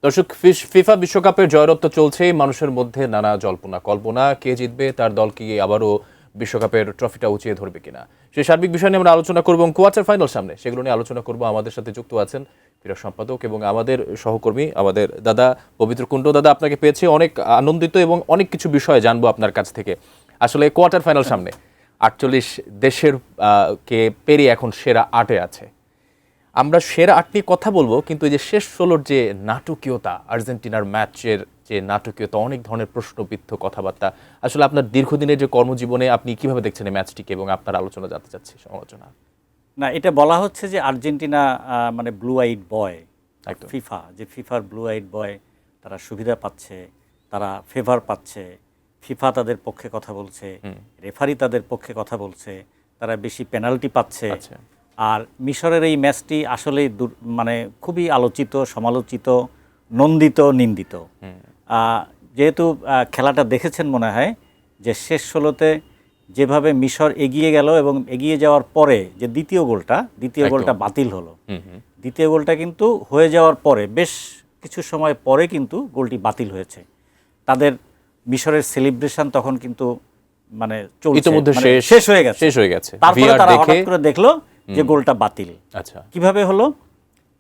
দর্শক, ফিফা বিশ্বকাপের জয়রত্ন চলছে, মানুষের মধ্যে নানা জল্পনা কল্পনা, কে জিতবে, তার দল কি আবারও বিশ্বকাপের ট্রফিটা উঁচিয়ে ধরবে কিনা, সেই সার্বিক বিষয় নিয়ে আমরা আলোচনা করব এবং কোয়ার্টার ফাইনাল সামনে, সেগুলো নিয়ে আলোচনা করব। আমাদের সাথে যুক্ত আছেন ক্রীড়া সম্পাদক এবং আমাদের সহকর্মী, আমাদের দাদা পবিত্র কুণ্ড। দাদা, আপনাকে পেয়েছি অনেক আনন্দিত এবং অনেক কিছু বিষয় জানবো আপনার কাছ থেকে। আসলে কোয়ার্টার ফাইনাল সামনে, 48 দেশের কে পেরিয়ে এখন সেরা 8-এ আছে। আমরা সেরা 8 নিয়ে কথা বলবো, কিন্তু এই যে শেষ 16-র যে নাটকীয়তা, আর্জেন্টিনার ম্যাচের যে নাটকীয়তা, অনেক ধরনের প্রশ্নবিদ্ধ কথাবার্তা, আসলে আপনার দীর্ঘদিনের যে কর্মজীবনে আপনি কিভাবে দেখছেন এই ম্যাচটিকে এবং আপনার আলোচনা জানতে চাচ্ছি, সমালোচনা। না, এটা বলা হচ্ছে যে আর্জেন্টিনা মানে ব্লু আইড বয়, ফিফার ব্লু আইড বয়, তারা সুবিধা পাচ্ছে, তারা ফেভার পাচ্ছে, ফিফা তাদের পক্ষে কথা বলছে, রেফারি তাদের পক্ষে কথা বলছে, তারা বেশি পেনাল্টি পাচ্ছে। আর মিশরের এই ম্যাচটি আসলে মানে খুবই আলোচিত, সমালোচিত, নন্দিত, নিন্দিত। যেহেতু খেলাটা দেখেছেন মনে হয় যে শেষ 16-তে যেভাবে মিশর এগিয়ে গেল এবং এগিয়ে যাওয়ার পরে যে দ্বিতীয় গোলটা বাতিল হলো। দ্বিতীয় গোলটা কিন্তু হয়ে যাওয়ার পরে বেশ কিছু সময় পরে কিন্তু গোলটি বাতিল হয়েছে। তাদের মিশরের সেলিব্রেশন তখন কিন্তু মানে শেষ হয়ে গেছে। তারপরে তারা হঠাৎ করে দেখলো যে গোলটা বাতিল। কিভাবে হলো?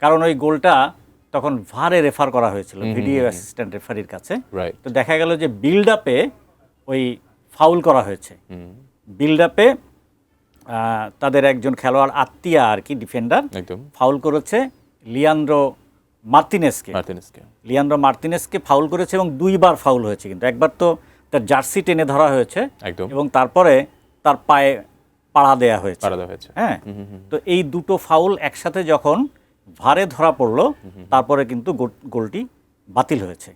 কারণ ওই গোলটা তখন ভারে রেফার করা হয়েছিল ভিডিও অ্যাসিস্ট্যান্ট রেফারির কাছে। তো দেখা গেল যে বিল্ড আপে ওই ফাউল করা হয়েছে। বিল্ড আপে তাদের একজন খেলোয়াড় আত্মীয়া আর কি, ডিফেন্ডার ফাউল করেছে লিয়ান্দ্রো মার্তিনেসকে ফাউল করেছে এবং দুইবার ফাউল হয়েছে। কিন্তু একবার তো তার জার্সি টেনে ধরা হয়েছে এবং তারপরে তার পায়ে পাড়া দেয়া হয়েছে। হ্যাঁ, তো এই দুটো ফাউল একসাথে যখন ভারে ধরা পড়লো, তারপরে কিন্তু গোলটি বাতিল হয়েছে।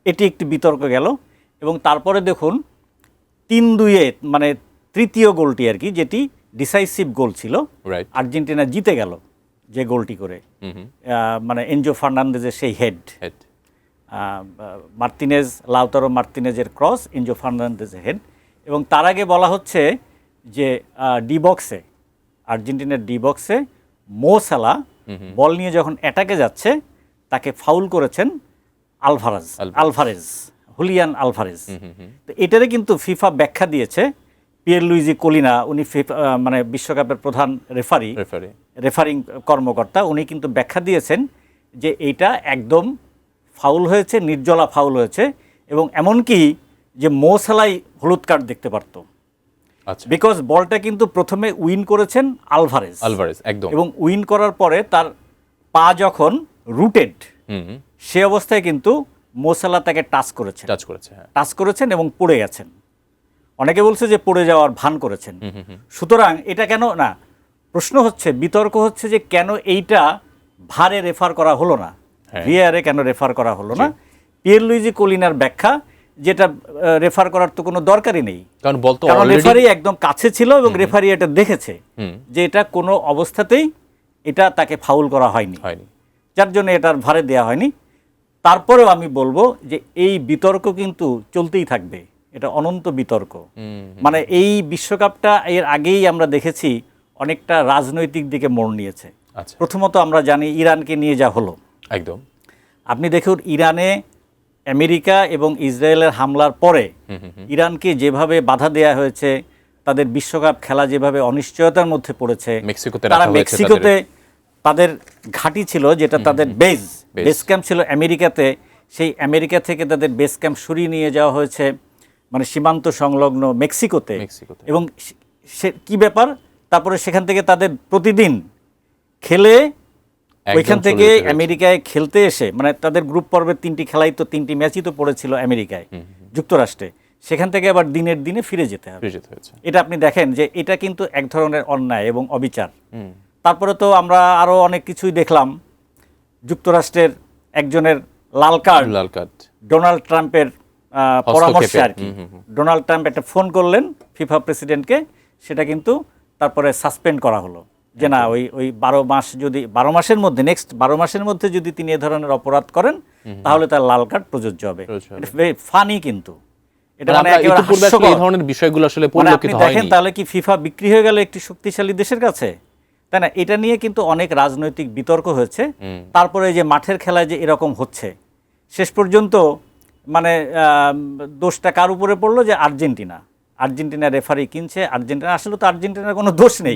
এটি একটি বিতর্ক গেল এবং তারপরে দেখুন 3-2-এ মানে তৃতীয় গোলটি আর কি, যেটি ডিসাইসিভ গোল ছিল, আর্জেন্টিনা জিতে গেল যে গোলটি করে, মানে এনজো ফার্নান্দেজের সেই হেড, লাউতারো মার্তিনেজের ক্রস, এনজো ফার্নান্দেজের হেড। এবং তার আগে বলা হচ্ছে যে আর্জেন্টিনার ডি বক্সে মো সালা বল নিয়ে যখন অ্যাটাকে যাচ্ছে, তাকে ফাউল করেছেন হুলিয়ান আলভারেজ। তো এটারে কিন্তু ফিফা ব্যাখ্যা দিয়েছে। পিয়েরলুইজি কোলিনা, উনি মানে বিশ্বকাপের প্রধান রেফারিং কর্মকর্তা, উনি কিন্তু ব্যাখ্যা দিয়েছেন যে এইটা একদম ফাউল হয়েছে, নির্জলা ফাউল হয়েছে এবং এমনকি যে মো সালাই হলুদ কার্ড দেখতে পারত, বিকজ বলটা কিন্তু প্রথমে উইন করেছেন আলভারেজ একদম, এবং উইন করার পরে তার পা যখন রুটেড, সে অবস্থায় কিন্তু মো সালা তাকে টাচ করেছেন এবং পড়ে গেছেন। অনেকে বলছে যে পড়ে যাওয়ার ভান করেছেন। সুতরাং এটা কেন না, প্রশ্ন হচ্ছে, বিতর্ক হচ্ছে যে কেন এইটা ভারে রেফার করা হলো না, ভিএআরে কেন রেফার করা হলো না। পিয়েরলুইজি কোলিনার ব্যাখ্যা, যেটা রেফার করার তো কোনো দরকারই নেই, কারণ রেফারি একদম কাছে ছিল এবং রেফারি এটা দেখেছে যে এটা কোনো অবস্থাতেই এটা তাকে ফাউল করা হয়নি, যার জন্য এটার ভারে দেওয়া হয়নি। তারপরেও আমি বলবো যে এই বিতর্ক কিন্তু চলতেই থাকবে, এটা অনন্ত বিতর্ক। মানে এই বিশ্বকাপটা এর আগেই আমরা দেখেছি অনেকটা রাজনৈতিক দিকে মোড় নিয়েছে। প্রথমত আমরা জানি ইরানকে নিয়ে যা হলো, একদম আপনি দেখুন ইরানে আমেরিকা এবং ইসরায়েলের হামলার পরে ইরানকে যেভাবে বাধা দেয়া হয়েছে, তাদের বিশ্বকাপ খেলা যেভাবে অনিশ্চয়তার মধ্যে পড়েছে, তারা মেক্সিকোতে তাদের ঘাঁটি ছিল, যেটা তাদের বেস ক্যাম্প ছিল আমেরিকাতে, সেই আমেরিকা থেকে তাদের বেস ক্যাম্প সরিয়ে নিয়ে যাওয়া হয়েছে মানে সীমান্ত সংলগ্ন মেক্সিকোতে। এবং কি ব্যাপার, তারপরে সেখান থেকে তাদের প্রতিদিন খেলে ওইখান থেকে আমেরিকায় খেলতে এসে, মানে তাদের গ্রুপ পর্বের 3টি খেলাই তো 3টি ম্যাচই তো পড়েছিল আমেরিকায়, যুক্তরাষ্ট্রে, সেখান থেকে আবার দিনের দিনে ফিরে যেতে হবে। এটা আপনি দেখেন যে এটা কিন্তু এক ধরনের অন্যায় এবং অবিচার। তারপরে তো আমরা আরো অনেক কিছুই দেখলাম, যুক্তরাষ্ট্রের একজনের লাল কার্ড ডোনাল্ড ট্রাম্পের পরামর্শে আর কি, ডোনাল্ড ট্রাম্প একটা ফোন করলেন ফিফা প্রেসিডেন্টকে, সেটা কিন্তু তারপরে সাসপেন্ড করা হলো যে না, ওই 12 মাসের মধ্যে, নেক্সট 12 মাসের মধ্যে যদি তিনি এ ধরনের অপরাধ করেন তাহলে তার লাল কার্ড প্রযোজ্য হবে। ফানি কিন্তু এটা, মানে এই ধরনের বিষয়গুলো আসলে পরিলক্ষিত হয়নি। দেখেন তাহলে কি ফিফা বিক্রি হয়ে গেল একটি শক্তিশালী দেশের কাছে, তাই না? এটা নিয়ে কিন্তু অনেক রাজনৈতিক বিতর্ক হয়েছে। তারপরে যে মাঠের খেলায় যে এরকম হচ্ছে, শেষ পর্যন্ত মানে দোষটা কার উপরে পড়লো যে আর্জেন্টিনা রেফারি কিনছে, আর্জেন্টিনা আসলে তো আর্জেন্টিনার কোনো দোষ নেই,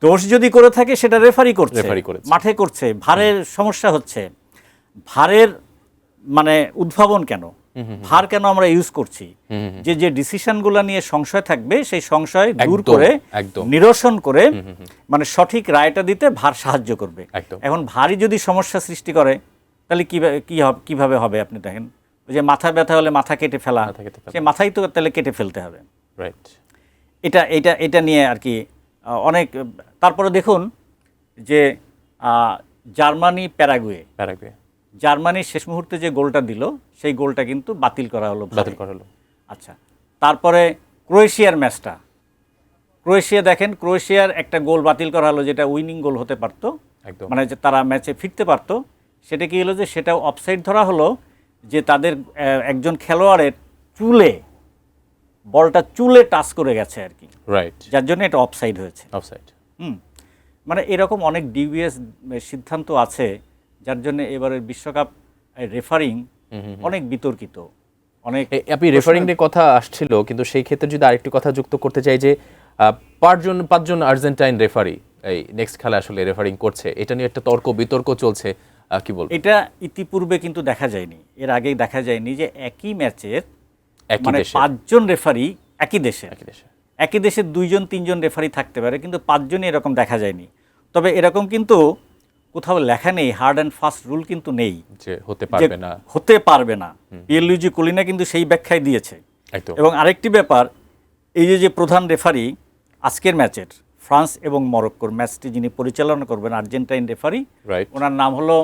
দোষ যদি করে থাকে সেটা রেফারি করছে, মাঠে করছে, ভারের সমস্যা হচ্ছে, ভারের মানে উদ্ভাবন কেন, ভার কেন আমরা ইউজ করছি, যে ডিসিশনগুলো নিয়ে সংশয় থাকবে সেই সংশয় দূর করে নিরসন করে মানে সঠিক রায়টা দিতে ভার সাহায্য করবে। এখন ভারই যদি সমস্যা সৃষ্টি করে তাহলে কিভাবে হবে আপনি দেখেন, ওই যে মাথা ব্যথা হলে মাথা কেটে ফেলা, সে মাথাই তো তাহলে কেটে ফেলতে হবে। এটা নিয়ে আর কি অনেক। তারপরে দেখুন যে জার্মানি প্যারাগুয়ে, জার্মানি শেষ মুহূর্তে যে গোলটা দিল সেই গোলটা কিন্তু বাতিল করা হলো। আচ্ছা, তারপরে ক্রোয়েশিয়ার ম্যাচটা, ক্রোয়েশিয়া দেখেন, ক্রোয়েশিয়ার একটা গোল বাতিল করা হলো যেটা উইনিং গোল হতে পারত, মানে যে তারা ম্যাচে ফিরতে পারতো, সেটা কি হলো যে সেটাও অফসাইড ধরা হলো, যে তাদের একজন খেলোয়াড়ের চুলে, বলটা চুলে টাচ করে গেছে আর কি, যার জন্য এটা অফসাইড হয়েছে। মানে এরকম অনেক ডিভিয়াস সিদ্ধান্ত আছে যার জন্য এবারের বিশ্বকাপ রেফারিং অনেক বিতর্কিত। অনেক আপনি রেফারিং এর কথা আসছিল, কিন্তু সেই ক্ষেত্রে যদি আরেকটি কথা যুক্ত করতে চাই যে পাঁচজন আর্জেন্টাইন রেফারি এই নেক্সট খেলা আসলে রেফারিং করছে, এটা নিয়ে একটা তর্ক বিতর্ক চলছে, কি বলবো? এটা ইতিপূর্বে কিন্তু দেখা যায়নি, এর আগেই দেখা যায়নি যে একই ম্যাচের মানে 5 জন রেফারি একই দেশে 2-3 জন রেফারি থাকতে পারে, কিন্তু 5 জনই এরকম দেখা যায়নি। তবে এরকম কিন্তু কোথাও লেখা নেই, হার্ড অ্যান্ড ফাস্ট রুল কিন্তু নেই যে হতে পারবে না। পিয়েরলুইজি কোলিনা কিন্তু সেই ব্যাখ্যায় দিয়েছে। এবং আরেকটি ব্যাপার, এই যে প্রধান রেফারি আজকের ম্যাচের ফ্রান্স এবং মরক্কোর ম্যাচটি যিনি পরিচালনা করবেন, আর্জেন্টাইন রেফারি, ওনার নাম হলো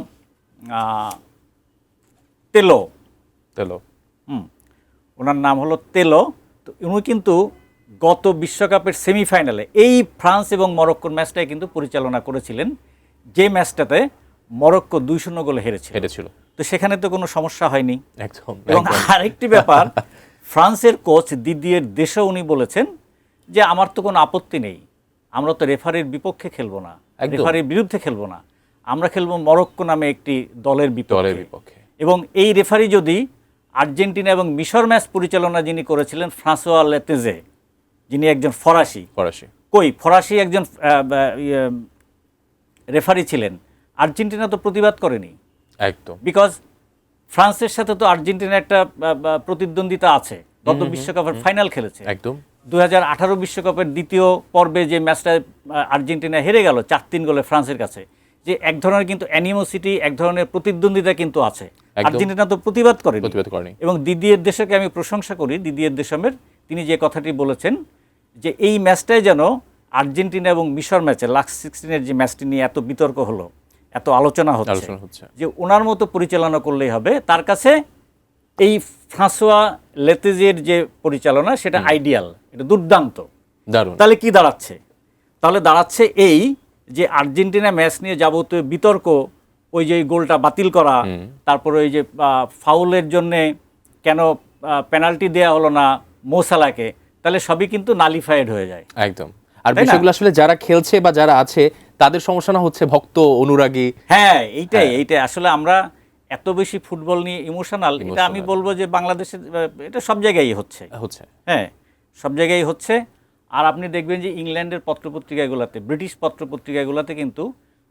তেলো। ওনার নাম হলো তেলো। তো উনি কিন্তু গত বিশ্বকাপের সেমিফাইনালে এই ফ্রান্স এবং মরক্কোর ম্যাচটাই কিন্তু পরিচালনা করেছিলেন, যে ম্যাচটাতে মরক্কো 2-0 গোলে হেরেছিল। তো সেখানে তো কোনো সমস্যা হয়নি। এবং আরেকটি ব্যাপার, ফ্রান্সের কোচ দিদিয়ের দেশও উনি বলেছেন যে আমার তো কোনো আপত্তি নেই, আমরা তো রেফারির বিপক্ষে খেলবো না, রেফারির বিরুদ্ধে খেলবো না, আমরা খেলবো মরক্কো নামে একটি দলের বিপক্ষে। এবং এই রেফারি যদি আর্জেন্টিনা এবং মিশর ম্যাচ পরিচালনা যিনি করেছিলেন, ফ্রাঁসোয়া লেতেজে, যিনি একজন ফরাসি একজন রেফারি ছিলেন, আর্জেন্টিনা তো প্রতিবাদ করেনি একদম, বিকজ ফ্রান্সের সাথে তো আর্জেন্টিনা একটা প্রতিদ্বন্দ্বিতা আছে, গত বিশ্বকাপের ফাইনাল খেলেছে একদম। 2018 বিশ্বকাপের দ্বিতীয় পর্বে যে ম্যাচটা আর্জেন্টিনা হেরে গেল 4-3 গোলে ফ্রান্সের কাছে, যে এক ধরনের কিন্তু অ্যানিমোসিটি, এক ধরনের প্রতিদ্বন্দ্বিতা কিন্তু আছে, আর্জেন্টিনা তো প্রতিবাদ করেনি। এবং দিদিয়ের দেশকে আমি প্রশংসা করি, দিদিয়ের দেশমের, তিনি যে কথাটি বলেছেন যে এই ম্যাচটাই যেন আর্জেন্টিনা এবং মিশর ম্যাচে লাস্ট 16-এর যে ম্যাচটি নিয়ে এত বিতর্ক হলো, এত আলোচনা হচ্ছে, যে ওনার মতো পরিচালনা করলেই হবে, তার কাছে এই ফ্রাঁসোয়া লেতেজের যে পরিচালনা সেটা আইডিয়াল, এটা দুর্দান্ত। তাহলে কি দাঁড়াচ্ছে? তাহলে দাঁড়াচ্ছে এই যে আর্জেন্টিনা ম্যাচ নিয়ে যাবতীয় বিতর্ক, ওই যে গোলটা বাতিল করা, তারপরে ওই যে ফাউলের জন্যে কেন পেনাল্টি দেওয়া হলো না মো সালাহকে, তাহলে সবই কিন্তু নালিফাইড হয়ে যায় একদম। আর বিষয়গুলো আসলে যারা খেলছে বা যারা আছে তাদের সমস্যা না, হচ্ছে ভক্ত অনুরাগী। হ্যাঁ, এইটাই আসলে আমরা এত বেশি ফুটবল নিয়ে ইমোশনাল, এটা আমি বলবো যে বাংলাদেশে এটা সব জায়গায় হচ্ছে, হ্যাঁ সব জায়গায় হচ্ছে। আর আপনি দেখবেন যে ইংল্যান্ডের পত্রপত্রিকাগুলোতে, ব্রিটিশ পত্রপত্রিকাগুলোতে কিন্তু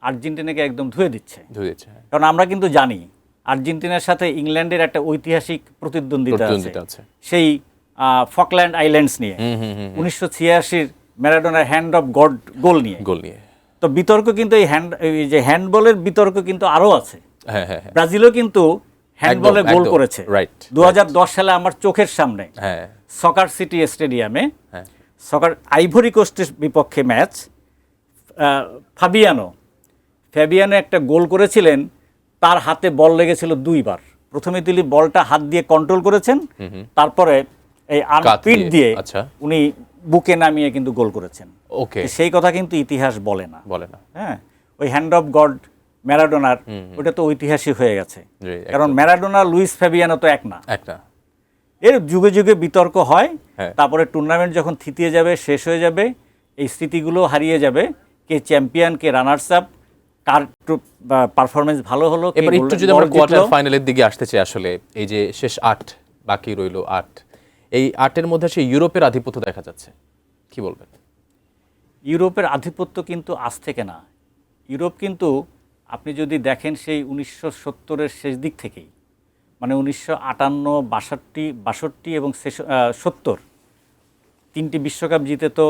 আর্জেন্টিনাকে একদম ধুয়ে দিচ্ছে। কারণ আমরা কিন্তু জানি আর্জেন্টিনার সাথে ইংল্যান্ডের একটা ঐতিহাসিক প্রতিদ্বন্দ্বিতা আছে, সেই ফকল্যান্ড আইল্যান্ডস নিয়ে 1986-র ম্যারাডোনার হ্যান্ড অফ গড গোল নিয়ে। তো বিতর্ক কিন্তু এই যে হ্যান্ডবলের বিতর্ক কিন্তু আরও আছে। ব্রাজিলও কিন্তু হ্যান্ডবলে গোল করেছে 2010 সালে আমার চোখের সামনে, সকার সিটি স্টেডিয়ামে, সকার আইভরি কোস্টের বিপক্ষে ম্যাচ। ফাবিয়ানো একটা গোল করেছিলেন, তার হাতে বল লেগেছিল 2 বার। প্রথমে তিনি বলটা হাত দিয়ে কন্ট্রোল করেছেন, তারপরে এই আর্মপিট দিয়ে উনি বুকে নামিয়ে কিন্তু গোল করেছেন। সেই কথা কিন্তু ইতিহাস বলে না। হ্যাঁ, ওই হ্যান্ড অফ গড ম্যারাডোনার, ওটা তো ঐতিহাসিক হয়ে গেছে, কারণ ম্যারাডোনা লুইস ফ্যাবিয়ানো তো এক না। এর যুগে যুগে বিতর্ক হয়, তারপরে টুর্নামেন্ট যখন থিতিয়ে যাবে, শেষ হয়ে যাবে, এই স্মৃতিগুলো হারিয়ে যাবে, কে চ্যাম্পিয়ন কে রানার্স আপ, কার পারফরমেন্স ভালো হলো, কে এবার একটু যদি আমরা কোয়ার্টার ফাইনালের দিকে আসতে চাই, আসলে এই যে শেষ 8 বাকি রইল 8, এই 8-এর মধ্যে সেই ইউরোপের আধিপত্য দেখা যাচ্ছে, কি বলবেন? ইউরোপের আধিপত্য কিন্তু আজ থেকে না। ইউরোপ কিন্তু আপনি যদি দেখেন সেই 1970-এর শেষ দিক থেকেই, মানে 1958, 62 এবং 70, 3টি বিশ্বকাপ জিতে তো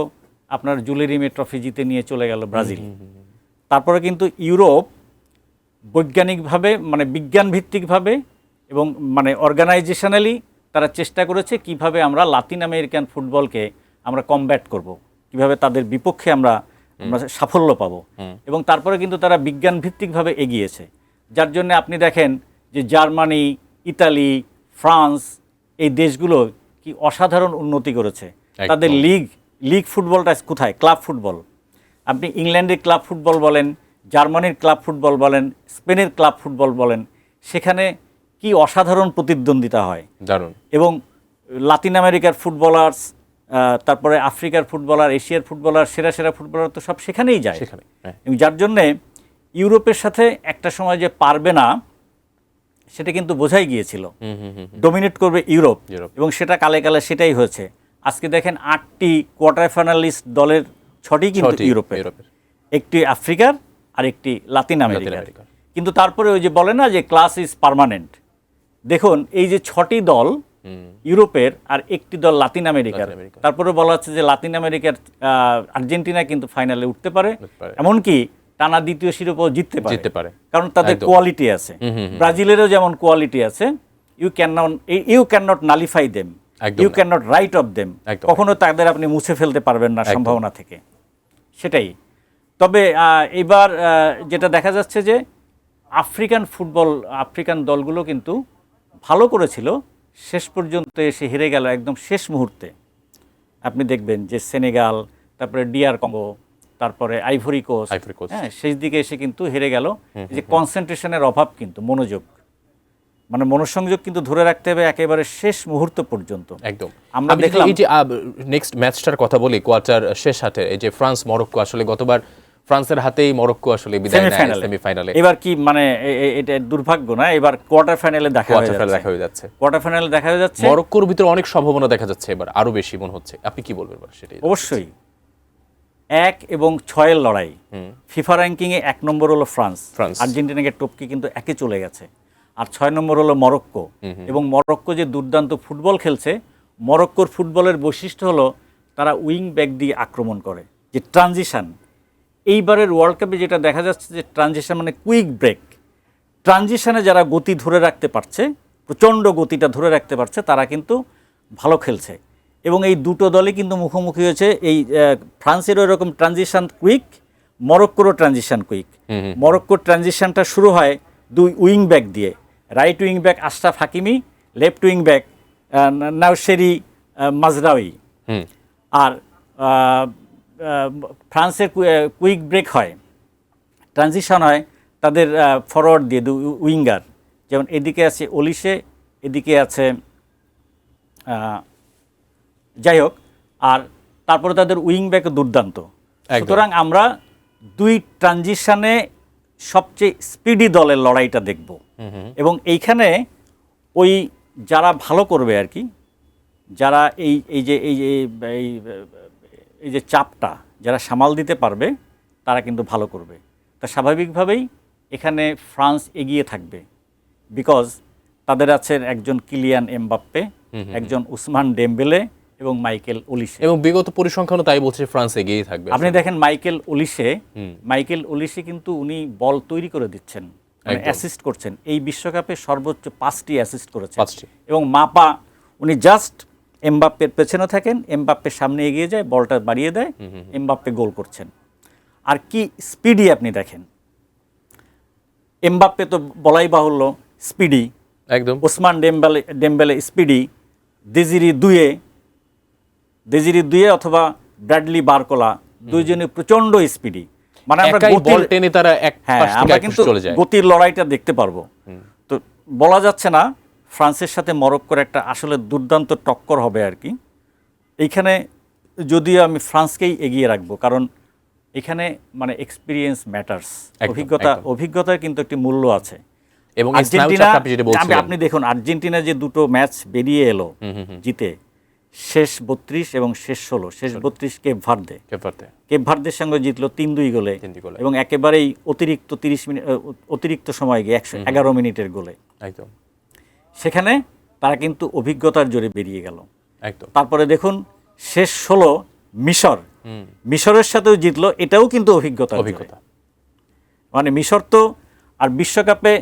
আপনার জুলে রিমে ট্রফি জিতে নিয়ে চলে গেল ব্রাজিল। তারপরে কিন্তু ইউরোপ বৈজ্ঞানিকভাবে, মানে বিজ্ঞানভিত্তিকভাবে এবং মানে অর্গানাইজেশনালি তারা চেষ্টা করেছে কিভাবে আমরা লাতিন আমেরিকান ফুটবলকে আমরা কমব্যাট করব, কিভাবে তাদের বিপক্ষে আমরা সাফল্য পাবো। এবং তারপরে কিন্তু তারা বিজ্ঞানভিত্তিকভাবে এগিয়েছে, যার জন্য আপনি দেখেন যে জার্মানি, ইতালি, ফ্রান্স এই দেশগুলো কি অসাধারণ উন্নতি করেছে। তাদের লিগ ফুটবলটা কোথায়? Club football. আপনি ইংল্যান্ডের ক্লাব ফুটবল বলেন, জার্মানির ক্লাব ফুটবল বলেন, স্পেনের ক্লাব ফুটবল বলেন, সেখানে কি অসাধারণ প্রতিদ্বন্দ্বিতা হয়। দারুণ। এবং লাতিন আমেরিকার ফুটবলার্স, তারপরে আফ্রিকার ফুটবলার, এশিয়ার ফুটবলার, সেরা সেরা ফুটবলার তো সব সেখানেই যায়। এবং যার জন্যে ইউরোপের সাথে একটা সময় যে পারবে না সেটা কিন্তু বোঝাই গিয়েছিল, ডমিনেট করবে ইউরোপ, এবং সেটা কালে কালে সেটাই হয়েছে। আজকে দেখেন 8টি কোয়ার্টার ফাইনালিস্ট দলের 6টি কিন্তু ইউরোপের, একটি আফ্রিকার আর একটি লাতিন আমেরিকার। কিন্তু তারপরে ওই যে বলে না যে ক্লাস ইজ পার্মানেন্ট, দেখুন এই যে 6টি দল ইউরোপের আর একটি দল লাতিন আমেরিকার, তারপরে বলা হচ্ছে যে লাতিন আমেরিকার আর্জেন্টিনা কিন্তু ফাইনালে উঠতে পারে, এমনকি টানা দ্বিতীয় শিরোপাও জিততে পারে, কারণ তাদের কোয়ালিটি আছে। ব্রাজিলেরও যেমন কোয়ালিটি আছে, you can not nullify them, you can not write off them, কখনো তাদের আপনি মুছে ফেলতে পারবেন না সম্ভাবনা থেকে, সেটাই। তবে এবার যেটা দেখা যাচ্ছে যে আফ্রিকান দলগুলো কিন্তু ভালো করেছিল, শেষ পর্যন্ত এসে হেরে গেল একদম শেষ মুহূর্তে। আপনি দেখবেন যে সেনেগাল, তারপরে ডিআর কঙ্গো, তারপরে আইভরি কোস্ট, হ্যাঁ, শেষ দিকে এসে কিন্তু হেরে গেল। যে কনসেন্ট্রেশনের অভাব, কিন্তু মনোযোগ, মানে মনোসংযোগ কিন্তু ধরে রাখতে হবে একেবারে শেষ মুহূর্ত পর্যন্ত। একদম। আমরা দেখলাম এই যে নেক্সট ম্যাচটার কথা বলি, কোয়ার্টার শেষ হাতে এই যে ফ্রান্স মরক্কো, আসলে গতবার ফ্রান্সের হাতেই মরক্কো আসলে বিদায় নেয় সেমিফাইনালে। এবার কি মানে এটা দুর্ভাগ্য না, এবার কোয়ার্টার ফাইনালে দেখা হয়ে যাচ্ছে। কোয়ার্টার ফাইনালে দেখা হয়ে যাচ্ছে, মরক্কোর ভিতরে অনেক সম্ভাবনা দেখা যাচ্ছে এবার, আরো বেশি মনে হচ্ছে। আপনি কি বলবেন সেটাই? অবশ্যই 1 এবং 6-এর লড়াই। ফিফা র্যাঙ্কিংয়ে 1 নম্বর হলো ফ্রান্স, আর্জেন্টিনাকে টপকে কিন্তু 1-এ চলে গেছে। আর 6 নম্বর হলো মরক্কো। এবং মরক্কো যে দুর্দান্ত ফুটবল খেলছে, মরক্কোর ফুটবলের বৈশিষ্ট্য হলো তারা উইং ব্যাক দিয়ে আক্রমণ করে, যে ট্রানজিশন। এইবারের ওয়ার্ল্ড কাপে যেটা দেখা যাচ্ছে যে ট্রানজিশন মানে কুইক ব্রেক, ট্রানজিশনে যারা গতি ধরে রাখতে পারছে, প্রচণ্ড গতিটা ধরে রাখতে পারছে, তারা কিন্তু ভালো খেলছে। এবং এই দুটো দলই কিন্তু মুখোমুখি হয়েছে। এই ফ্রান্সেরও এরকম ট্রানজিশন কুইক, মরক্কোরও ট্রানজিশন কুইক। মরক্কোর ট্রানজিশনটা শুরু হয় 2 উইং ব্যাক দিয়ে, right wing back Achraf Hakimi, left wing back Noussair Mazraoui. আর ফ্রান্সের কুইক ব্রেক হয়, ট্রানজিশন হয় তাদের ফরওয়ার্ড দিয়ে 2 উইঙ্গার, যেমন এদিকে আছে ওলিশে, এদিকে আছে যাই হোক, আর তারপরে তাদের উইং ব্যাক দুর্দান্ত। সুতরাং আমরা 2 ট্রানজিশনে সবচেয়ে স্পিডি দলের লড়াইটা দেখব। এবং এইখানে ওই যারা ভালো করবে আর কি, যারা এই যে চাপটা যারা সামাল দিতে পারবে, তারা কিন্তু ভালো করবে। তা স্বাভাবিকভাবেই এখানে ফ্রান্স এগিয়ে থাকবে, বিকজ তাদের আছে একজন কিলিয়ান এমবাপ্পে, একজন উসমান ডেম্বেলে এবং মাইকেল ওলিশে। এবং বিগত পরিসংখ্যানও তাই বলছে ফ্রান্স এগিয়ে থাকবে। আপনি দেখেন মাইকেল ওলিশে কিন্তু উনি বল তৈরি করে দিচ্ছেন, মানে অ্যাসিস্ট করছেন। এই বিশ্বকাপে সর্বোচ্চ 5টি অ্যাসিস্ট করেছেন। এবং মাপা উনি জাস্ট এমবাপ্পের পেছনে থাকেন, এমবাপ্পের সামনে এগিয়ে যায়, বলটা বাড়িয়ে দেয়, এমবাপ্পে গোল করছেন। আর কি স্পিডি আপনি দেখেন, এমবাপ্পে তো বলাই বাহুল্য স্পিডি, একদম। ওসমান ডেম্বেলে স্পিডি, দেজিরি দুয়ে অথবা ব্র্যাডলি বারকোলা, দুইজনে প্রচন্ড স্পিডি। মানে আমরা কিন্তু গতির লড়াইটা দেখতে পারবো। তো বলা যাচ্ছে না, ফ্রান্সের সাথে মরক্কোর একটা আসলে দুর্দান্ত টক্কর হবে আর কি। এইখানে যদিও আমি ফ্রান্সকেই এগিয়ে রাখবো, কারণ এখানে মানে এক্সপিরিয়েন্স ম্যাটার্স, একদম। অভিজ্ঞতার কিন্তু একটি মূল্য আছে। এবং এই স্নায়ু আর্জেন্টিনা, চাপটা আপনি যেটা বলছিলেন, আপনি দেখুন আর্জেন্টিনা যে দুটো ম্যাচ বেরিয়ে এলো জিতে, শেষ 32 এবং শেষ 16, শেষ 32 কেপ ভার্দের সঙ্গে জিতলো 3-2 গোলে, 3-2 গোলে। এবং একেবারেই অতিরিক্ত 30 মিনিট অতিরিক্ত সময় গিয়ে 111 মিনিটের গোলে। একদম সেখানে তারা কিন্তু অভিজ্ঞতার জোরে বেরিয়ে গেল। একদম। তারপরে দেখুন শেষ 16 মিশরের সাথেও জিতলো, এটাও কিন্তু অভিজ্ঞতা। মানে মিশর তো আর বিশ্বকাপে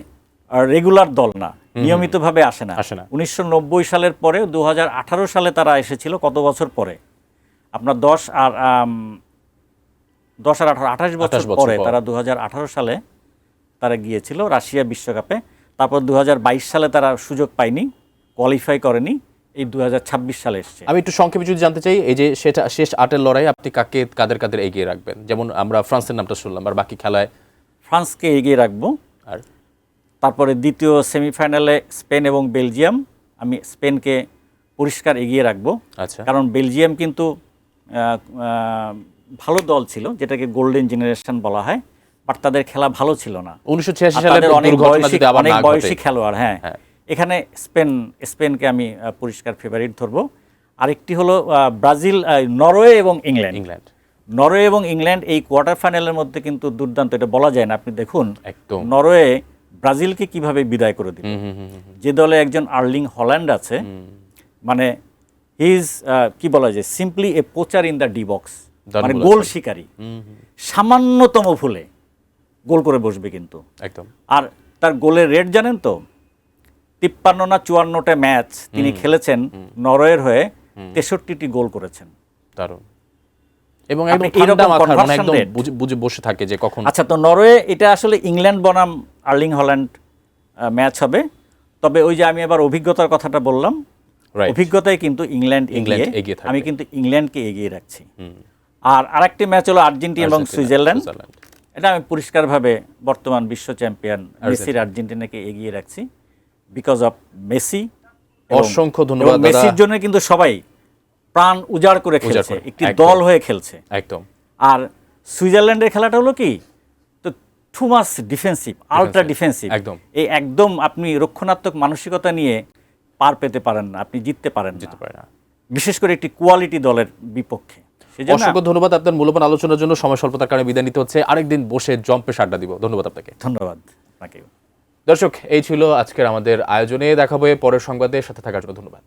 রেগুলার দল না, নিয়মিতভাবে আসে না। 1990 সালের পরে 2018 সালে তারা এসেছিল, কত বছর পরে, আপনার 10 আর 18 28 বছর পরে তারা 2018 সালে তারা গিয়েছিল রাশিয়া বিশ্বকাপে। তারপর 2022 সালে তারা সুযোগ পায়নি, কোয়ালিফাই করেনি, এই 2026 সালে এসছে। আমি একটু সংক্ষেপে যদি জানতে চাই, এই যে সেটা শেষ 8-এর লড়াই আপনি কাদের এগিয়ে রাখবেন? যেমন আমরা ফ্রান্সের নামটা শুনলাম, আর বাকি খেলায় ফ্রান্সকে এগিয়ে রাখবো। আর তারপরে দ্বিতীয় সেমিফাইনালে স্পেন এবং বেলজিয়াম, আমি স্পেনকে পরিষ্কার এগিয়ে রাখবো। আচ্ছা। কারণ বেলজিয়াম কিন্তু ভালো দল ছিল, যেটাকে গোল্ডেন জেনারেশন বলা হয়, বাট তাদের খেলা ভালো ছিল না। 1986 সালের অনেক বয়সী ঘটে। খেলোয়াড়। হ্যাঁ, এখানে স্পেনকে আমি পরিষ্কার ফেভারিট ধরবো। আরেকটি হলো ব্রাজিল, নরওয়ে এবং ইংল্যান্ড। নরওয়ে এবং ইংল্যান্ড এই কোয়ার্টার ফাইনালের মধ্যে কিন্তু দুর্দান্ত, এটা বলা যায় না। আপনি দেখুন নরওয়ে ব্রাজিলকে কিভাবে বিদায় করে দিল। যে দলে একজন আর্লিং হল্যান্ড আছে, মানে হি ইজ কি বলা যায়, simply A pochard in the D box, মানে গোল শিকারী। সামান্যতম ভুলে গোল করে বসবে কিন্তু। একদম। আর তার গোলের রেট জানেন তো, 53 না 54টা ম্যাচ তিনি খেলেছেন নরওয়ের হয়ে, 63টি গোল করেছেন। দারুণ। এবং একদম ঠান্ডা মাথার, মানে একদম বুঝে বসে থাকে যে কখন। আচ্ছা, তো নরওয়ে, এটা আসলে ইংল্যান্ড বনাম আর্লিং হল্যান্ড ম্যাচ হবে। তবে ওই যে আমি এবার অভিজ্ঞতার কথাটা বললাম, অভিজ্ঞতায় কিন্তু ইংল্যান্ড এগিয়ে থাকবে। আমি কিন্তু ইংল্যান্ডকে এগিয়ে রাখছি। আর আরেকটি ম্যাচ হলো আর্জেন্টিনা এবং সুইজারল্যান্ড। এটা আমি পরিষ্কারভাবে বর্তমান বিশ্ব চ্যাম্পিয়ন মেসির আর্জেন্টিনাকে এগিয়ে রাখছি, বিকজ অফ মেসি। অসংখ্য ধন্যবাদ। মেসির জন্য কিন্তু সবাই প্রাণ উজাড় করে খেলছে, একটি দল হয়ে খেলছে। একদম। আর সুইজারল্যান্ডের খেলাটা হলো কি, তো too much defensive, ultra defensive. এই একদম আপনি রক্ষণাত্মক মানসিকতা নিয়ে পার পেতে পারেন না, আপনি জিততে পারেন না, বিশেষ করে একটি কোয়ালিটি দলের বিপক্ষে। অসংখ্য ধন্যবাদ আপনার মূল্যবান আলোচনার জন্য। সময় স্বল্পতার কারণে বিদায় নিতে হচ্ছে, আরেকদিন বসে জম্পে আড্ডা দিব। ধন্যবাদ আপনাকে। ধন্যবাদ আপনাকে। দর্শক, এই ছিল আজকের আমাদের আয়োজনে। দেখাবো পরের সংবাদে, সাথে থাকার জন্য ধন্যবাদ।